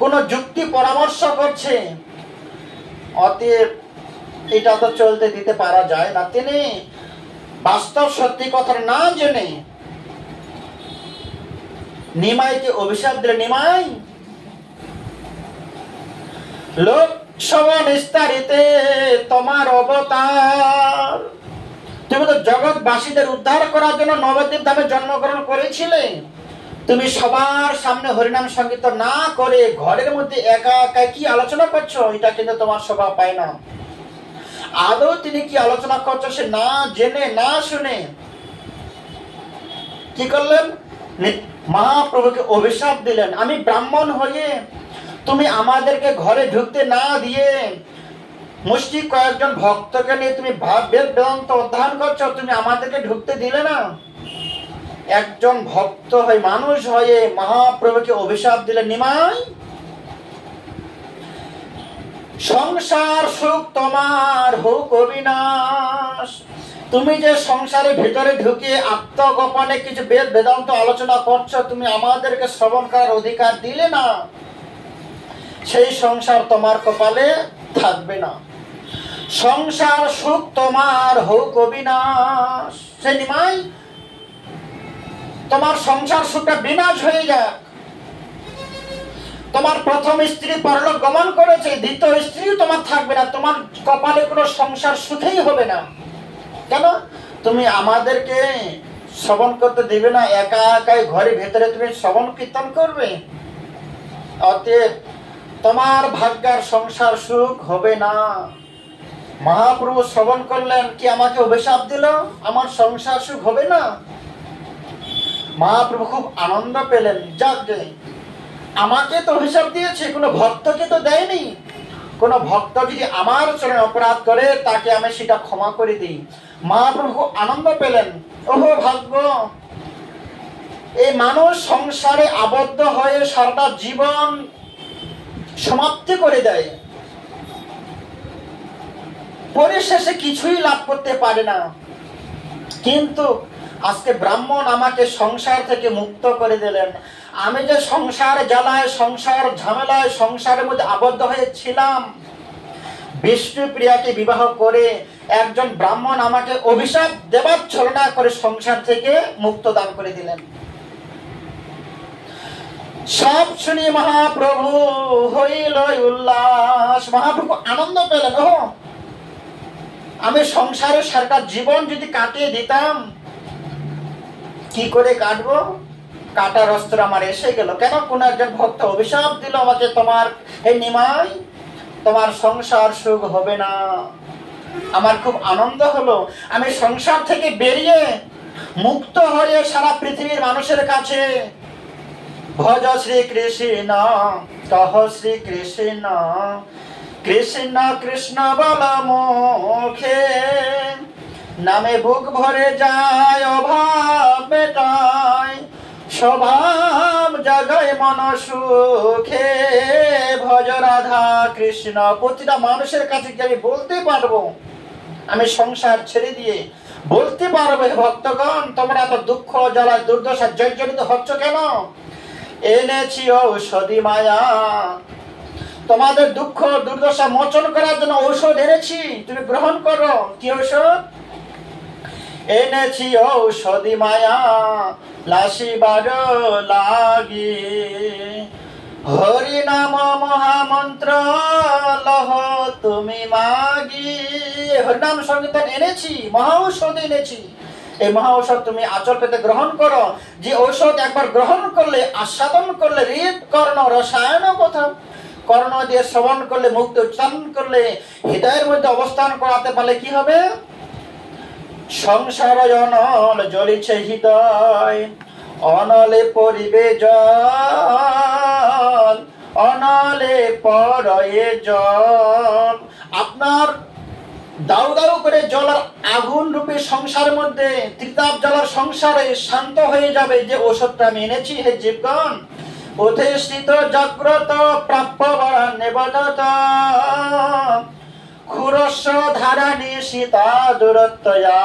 কোনো যুক্তি পরামর্শ করছে, অতএব এটা তো চলতে দিতে পারা যায় না। তিনি বাস্তব সত্যি কথা না জেনে নিমাইকে অভিশাপ দিলেন। নিমাই, লোকসভা নিস্তারিতে তোমার অবতার, তুমি তো জগৎবাসীদের উদ্ধার করার জন্য নবদ্বীপ ধামে জন্মগ্রহণ করেছিলে। তুমি সবার সামনে হরিনাম সংকীর্তন না করে ঘরের মধ্যে একা একা কি আলোচনা করছো, এটা কিন্তু তোমার শোভা পায় না। আদৌ তিনি কি আলোচনা করছো সে না জেনে না শুনে কি করলেন, মহাপ্রভুকে অভিশাপ দিলেন। আমি ব্রাহ্মণ হয়ে তুমি আমাদেরকে ঘরে ঢুকতে না দিয়ে মুষ্টি কয়েকজন ভক্তকে নিয়ে তুমি বেদ বেদান্ত অধ্যয়ন করছো, তুমি আমাদেরকে ঢুকতে দিলে না। একজন ভক্ত হয়ে মানুষ হয়ে মহাপ্রভুকে অভিশাপ দিলেন। নিমাই, সংসার সুখ তোমার হোক অবিনাশ, তুমি যে সংসারের ভিতরে ঢুকে আত্মগোপনে কিছু বেদ বেদান্ত আলোচনা করছো, তুমি আমাদেরকে শ্রবণ করার অধিকার দিলে না। সেই সংসার তোমার কপালে থাকবে না। সংসার সুখ তোমার হোক অবিনাশ। সে নিমাই, তোমার সংসার সুখটা বিনাশ হয়ে যাক। তোমার প্রথম স্ত্রী পরলোক গমন করেছে, দ্বিতীয় স্ত্রীও তোমার থাকবে না, তোমার কপালে কোনো সংসার সুখেই হবে না। কেন? তুমি আমাদেরকে শ্রবণ করতে দেবে না, একা একাই ঘরে ভেতরে তুমি শ্রবণ কীর্তন করবে। অতএব তোমার ভাগ্যার সংসার সুখ হবে না। মহাপ্রভু শ্রবণ করলেন, কি আমাকে অভিশাপ দিল, আমার সংসার সুখ হবে না। মহাপ্রভু খুব আনন্দ পেলেন, যাক আমাকে তো অভিশাপ দিয়েছে, কোনো ভক্তকে তো দেয়নি। কোনো ভক্ত যদি আমার চরণে অপরাধ করে তাকে আমি সেটা ক্ষমা করে দিই। মহাপ্রভু আনন্দ পেলেন, ওহো ভাগ্য, এই মানুষ সংসারে আবদ্ধ হয়ে সারাটা জীবন সমাপ্তি করে দেয়, পরিশেষে কিছুই লাভ করতে পারে না। কিন্তু আজকে ব্রাহ্মণ আমাকে সংসার থেকে মুক্ত করে দিলেন। আমি যে সংসার জ্বালায়, সংসার ঝামেলায়, সংসারের মধ্যে আবদ্ধ হয়েছিলাম, বিষ্ণুপ্রিয়াকে বিবাহ করে একজন ব্রাহ্মণ আমাকে অভিশাপ দেবার ছলনা করে সংসার থেকে মুক্ত দান করে দিলেন। সব শুনি মহাপ্রভু হইল উল্লাস। মহাপ্রভু আনন্দ পেলেন, ও আমি সংসারের সারাটা জীবন যদি কাটিয়ে দিতাম, কি করে কাটবো, কাটার অস্ত্র আমার এসে গেল। কেন? কোন একজন ভক্ত অভিশাপ দিল আমাকে, তোমার হে নিমাই তোমার সংসার সুখ হবে না। আমার খুব আনন্দ হলো, আমি সংসার থেকে বেরিয়ে মুক্ত হয়ে সারা পৃথিবীর মানুষের কাছে ভজ শ্রী কৃষ্ণ, কহ শ্রী কৃষ্ণ, কৃষ্ণ কৃষ্ণ বল মুখে, নামে বুক ভরে যায় অভাব মেটায়, স্বভাব জাগায় মন সুখে, ভজ রাধা কৃষ্ণ। প্রতিটা মানুষের কাছে কি আমি বলতে পারবো, আমি সংসার ছেড়ে দিয়ে বলতে পারবো, ভক্তগণ তোমরা এত দুঃখ জ্বালায় দুর্দশা জর্জরিত হচ্ছ কেন? এনেছি ঔষধি মায়া, তোমাদের দুঃখ দুর্দশা মোচন করার জন্য ঔষধ এনেছি, তুমি গ্রহণ করো। কি ঔষধ? এনেছি ঔষধি মায়া, লাসিবার লাগি, হরি নাম মহামন্ত্র লহ তুমি মাগি। হরিনাম সংকীর্তন এনেছি, মহা ঔষধ এনেছি, এই মহা ঔষধ তুমি আচল পেতে গ্রহণ করো। যে ঔষধ একবার গ্রহণ করলে, আস্বাদন করলে, হৃদ কর্ণ রসায়ন কথা কর্ণ দিয়ে শ্রবণ করলে, মুক্ত উচ্চারণ করলে, হৃদয়ের মধ্যে অবস্থান করাতে পারলে কি হবে? সংসার অনল জ্বলিছে হৃদয়, অনলে পরিবে জল, অনলে পরয়ে জল। আপনার দাউ দাউ করে জ্বলার আগুন রূপে সংসারের মধ্যে ত্রিতাপ জ্বলার সংসারে শান্ত হয়ে যাবে যে ওষুধটা আমি এনেছি হে জীবগণ। অধিষ্ঠিত জাগ্রত প্রাপ্য নিবদত খুরস্য ধারানি সীতা দুরত্তয়া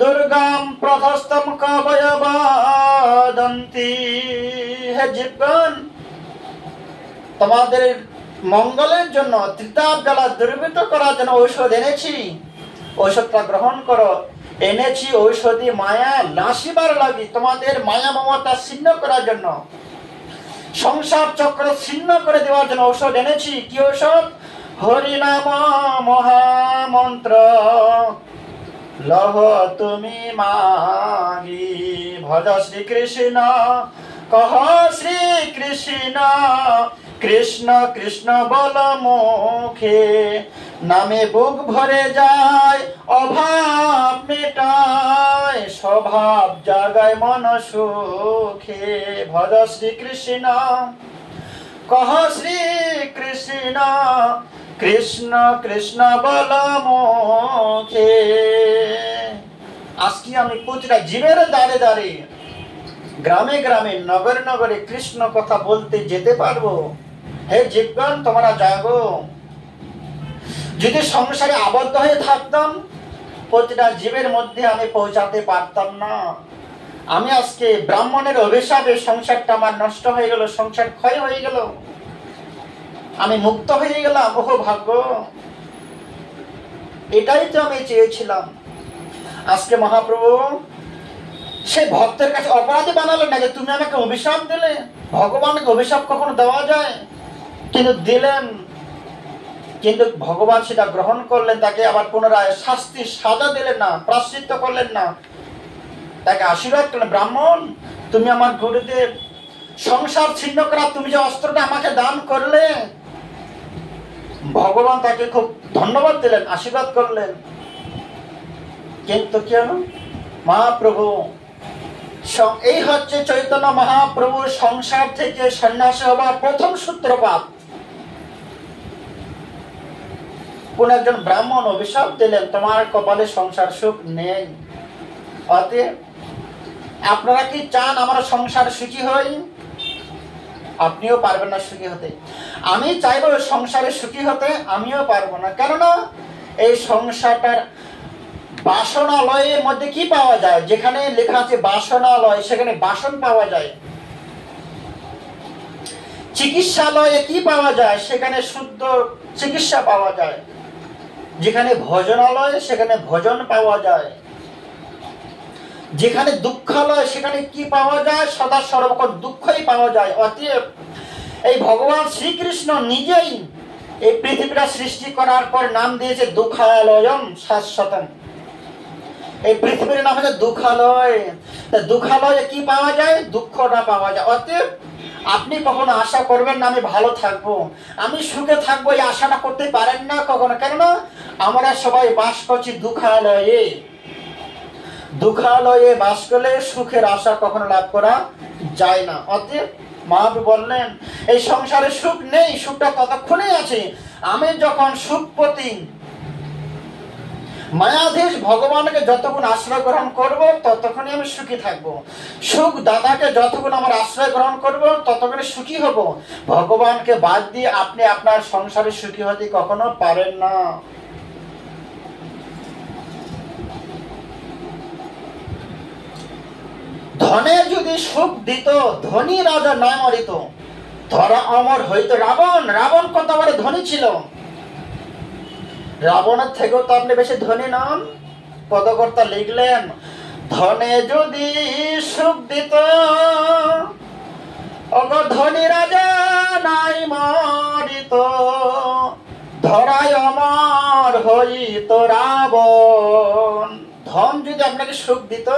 দুর্গাম প্রথস্তম কবয় বদন্তি। হে জীবগণ, তোমাদের মঙ্গলের জন্য ত্রিতাপ জ্বালা দুর্বৃত্ত করার জন্য ঔষধ এনেছি, ঔষধটা গ্রহণ করো। এনেছি ঔষধি মায়া নাশিবার লাগি, তোমাদের মায়া মমতা ছিন্ন করার জন্য, সংসার চক্র ছিন্ন করে দেওয়ার জন্য ঔষধ এনেছি। কি ঔষধ? হরিনাম মহামন্ত্র লহ তুমি মাগি। ভজ শ্রীকৃষ্ণ কহ শ্রীকৃষ্ণ, কৃষ্ণ কৃষ্ণ বল মুখে, নামে বুক ভরে যায় অভাব মেটায়, স্বভাব জাগায় মন সুখে। ভজ শ্রীকৃষ্ণ কহ শ্রীকৃষ্ণ, কৃষ্ণ কৃষ্ণ বল মুখে। আজকে আমি প্রতিটা জীবের দ্বারে দ্বারে, গ্রামে গ্রামে, নগরে নগরে কৃষ্ণ কথা বলতে যেতে পারবো। হে জীবগণ, তোমরা জাগো। যদি সংসারে আবদ্ধ হয়ে থাকতাম, প্রতিটা জীবের মধ্যে আমি পৌঁছাতে পারতাম না। আমি আজকে ব্রাহ্মণের অভিশাপে সংসারটা আমার নষ্ট হয়ে গেল, সংসার ক্ষয় হয়ে গেল, আমি মুক্ত হয়ে গেলাম। ওহ ভাগ্য, এটাই তো আমি চেয়েছিলাম। আজকে মহাপ্রভু সে ভক্তের কাছে অপরাধী বানালেন না যে তুমি আমাকে অভিশাপ দিলে। ভগবানকে অভিশাপ কখনো দেওয়া যায়? কিন্তু দিলেন, কিন্তু ভগবান সেটা গ্রহণ করলেন। তাকে আবার পুনরায় শাস্তি সাজা দিলেন না, প্রায়শ্চিত্ত করলেন না, তাকে আশীর্বাদ করলেন। ব্রাহ্মণ, তুমি আমার গুরুদেব, সংসার ছিন্ন করার তুমি যে অস্ত্রটা আমাকে দান করলে, ভগবান তাকে খুব ধন্যবাদ দিলেন, আশীর্বাদ করলেন। কিন্তু কেন? মহাপ্রভু, এই হচ্ছে চৈতন্য মহাপ্রভু সংসার থেকে সন্ন্যাসী হওয়ার প্রথম সূত্রপাত। কোন একজন ব্রাহ্মণ অভিশাপ দিলেন, তোমার কপালে সংসার সুখ নেই। অতএব আপনারা কি চান আমরা সংসার সুখী হই? আপনিও পারবেন না সুখী হতে। আমি চাইবো সংসারে সুখী হতে, আমিও পারবো না। কেননা এই সংসারটার বাসনালয়ের মধ্যে কি পাওয়া যায়? যেখানে লেখা আছে বাসনালয়, সেখানে বাসন পাওয়া যায়। চিকিৎসালয়ে কি পাওয়া যায়? সেখানে শুদ্ধ চিকিৎসা পাওয়া যায়। যেখানে ভোজনালয়, সেখানে ভোজন পাওয়া যায়। যেখানে দুঃখালয়, সেখানে কি পাওয়া যায়? সদা সর্বক্ষণ দুঃখই পাওয়া যায়। অতএব এই ভগবান শ্রীকৃষ্ণ নিজেই এই পৃথিবীটা সৃষ্টি করার পর নাম দিয়েছে দুঃখালয়ম শাশ্বতম। এই পৃথিবীর নাম হচ্ছে দুঃখালয়। দুঃখালয়ে কি পাওয়া যায়? দুঃখটা পাওয়া যায়। অতএব আপনি কখনো আশা করবেন না আমি ভালো থাকবো, আমি সুখে থাকবো, এই আশাটা করতে পারেন না কখনো। কেননা আমরা সবাই বাস করছি দুঃখালয়ে। দুঃখালয়ে বাস করলে সুখের আশা কখনো লাভ করা যায় না। অতএব মহাপ্রভু বললেন এই সংসারে সুখ নেই, সুখটা ততক্ষণই আছে আমি যখন সুখপতি মায়াধীশ ভগবানকে যতক্ষণ আশ্রয় গ্রহণ করব ততক্ষণই আমি সুখী থাকবো। সুখ দাদাকে যতক্ষণ আমার আশ্রয় গ্রহণ করব ততক্ষণ সুখী হব। ভগবানকে বাদ দিয়ে আপনি আপনার সংসারে সুখী হতে কখনো পারেন না। ধনে যদি সুখ দিত ধনী রাজা নয় মরিত, ধরা অমর হইত রাবণ। রাবণ কত বড় ধনী ছিল, রাবণের থেকেও তো আপনি বেশি ধনী নন। পদকর্তা লিখলেন ধনে যদি সুখ দিত ধনী রাজা নাই মরিত, ধরায় অমর হইত রাবণ। ধন যদি আপনাকে সুখ দিত,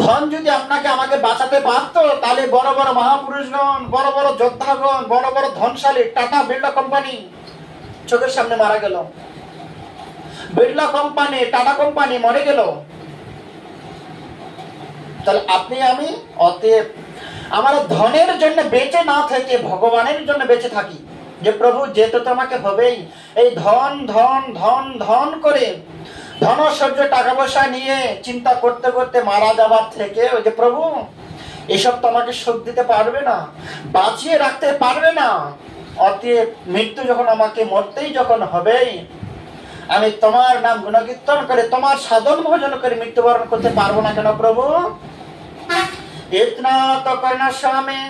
ধন যদি আপনাকে আমাকে বাঁচাতে পারতো, তাহলে বড় বড় মহাপুরুষগণ, বড় বড় যোদ্ধাগণ, বড় বড় ধনশালী টাটা বিড়লা কোম্পানি চোখের সামনে মারা গেল, বিড়লা কোম্পানি, টাটা কোম্পানি মরে গেল। তাহলে আপনি আমি, অতএব আমরা ধনের জন্য বেঁচে না থেকে ভগবানের জন্য বেঁচে থাকি। যে প্রভু যেতে তো আমাকে হবেই, এই ধন ধন ধন ধন করে ধনসহ্য টাকা পয়সা নিয়ে চিন্তা করতে করতে মারা যাবার থেকে ওই যে প্রভু এসব তো আমাকে সুখ দিতে পারবে না, বাঁচিয়ে রাখতে পারবে না, অতএব মৃত্যু যখন আমাকে মরতেই যখন হবেই, আমি তোমার নাম গুণকীর্তন করে তোমার সাধন ভোজন করে মৃত্যুবরণ করতে পারবো না কেন প্রভু? इतना तो करना स्वामी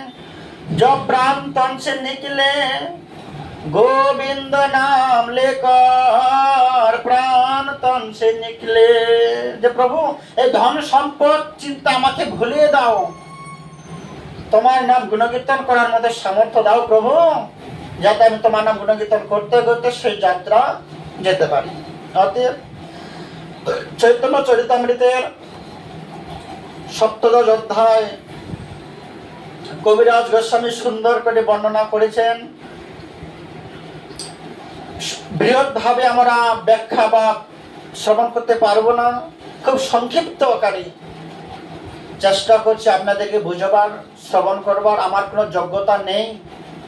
जब प्राण तन से निकले, गोविंद नाम लेकर प्राण तन से निकले। যে প্রভু এই ধন সম্পদ চিন্তা আমাকে ভুলিয়ে দাও, তোমার নাম গুণকীর্তন করার মধ্যে সামর্থ্য দাও প্রভু, যাতে আমি তোমার নাম গুণকীর্তন করতে করতে সেই যাত্রা যেতে পারি। অতএব চৈতন্য চরিতামৃতের 17 অধ্যায় কবিরাজ গোস্বামী সুন্দর করে বর্ণনা করেছেন। বৃহৎ ভাবে আমরা ব্যাখ্যা বা শ্রবণ করতে পারবো না, খুব সংক্ষিপ্ত আকারে চেষ্টা করছি আপনাদেরকে বুঝাবার, শ্রবণ করবার। আমার কোনো যোগ্যতা নেই,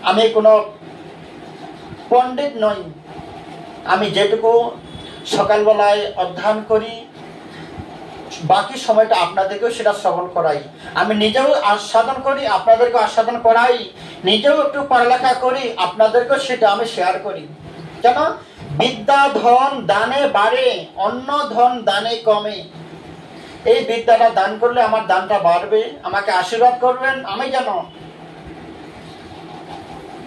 আমি কোনো পণ্ডিত নই। আমি যেটুকু সকালবেলায় অধ্যয়ন করি, বাকি সময়টা আপনাদেরকেও সেটা শ্রবণ করাই। আমি নিজেও আস্বাদন করি, আপনাদেরকেও আস্বাদন করাই, নিজেও একটু পড়ালেখা করি, আপনাদেরকেও সেটা আমি শেয়ার করি। কেন? বিদ্যা ধন দানে বাড়ে, অন্য ধন দানে কমে। এই বিদ্যাটা দান করলে আমার দানটা বাড়বে, আমাকে আশীর্বাদ করবেন। আমি যেন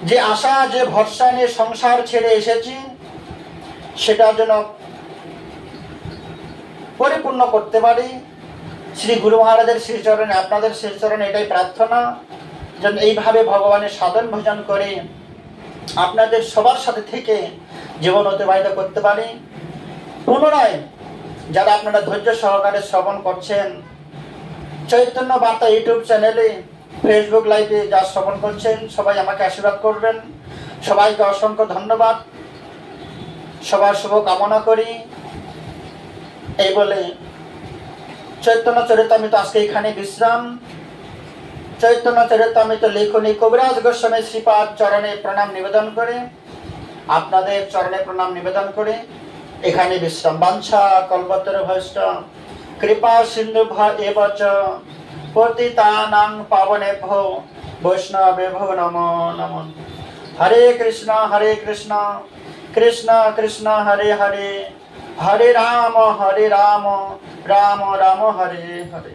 যে আশা যে ভরসা নিয়ে সংসার ছেড়ে এসেছি সেটার জন্য পরিপূর্ণ করতে পারি। শ্রী গুরু মহারাজের শ্রীচরণে, আপনাদের শ্রীচরণে এটাই প্রার্থনা, যেন এইভাবে ভগবানের সাধন ভোজন করে আপনাদের সবার সাথে থেকে জীবন অতিবাহিত করতে পারি। পুনরায় যারা আপনারা ধৈর্য সহকারে শ্রবণ করছেন, চৈতন্য বার্তা ইউটিউব চ্যানেলে, ফেসবুক লাইভে যা শ্রবণ করছেন, সবাই আমাকে আশীর্বাদ করবেন। সবাইকে অসংখ্য ধন্যবাদ, সবার শুভ কামনা করি। এই বলে চৈতন্য চরিতামৃত আজকে এখানে বিশ্রাম। চৈতন্য চরিতামৃত লেখনী কবিরাজ গোস্বামী শ্রীপাদ চরণে প্রণাম নিবেদন করে, আপনাদের চরণে প্রণাম নিবেদন করে এখানে বিশ্রাম। বাঞ্ছা কল্পতর ভৈষ্ঠ কৃপা সিন্ধু এবচ পতিতানাং পাবনেভ্যো বৈষ্ণবেভ্যো নমো নমঃ। হরে কৃষ্ণ কৃষ্ণ কৃষ্ণ হরে হরে, হরে রাম রাম রাম হরে হরে।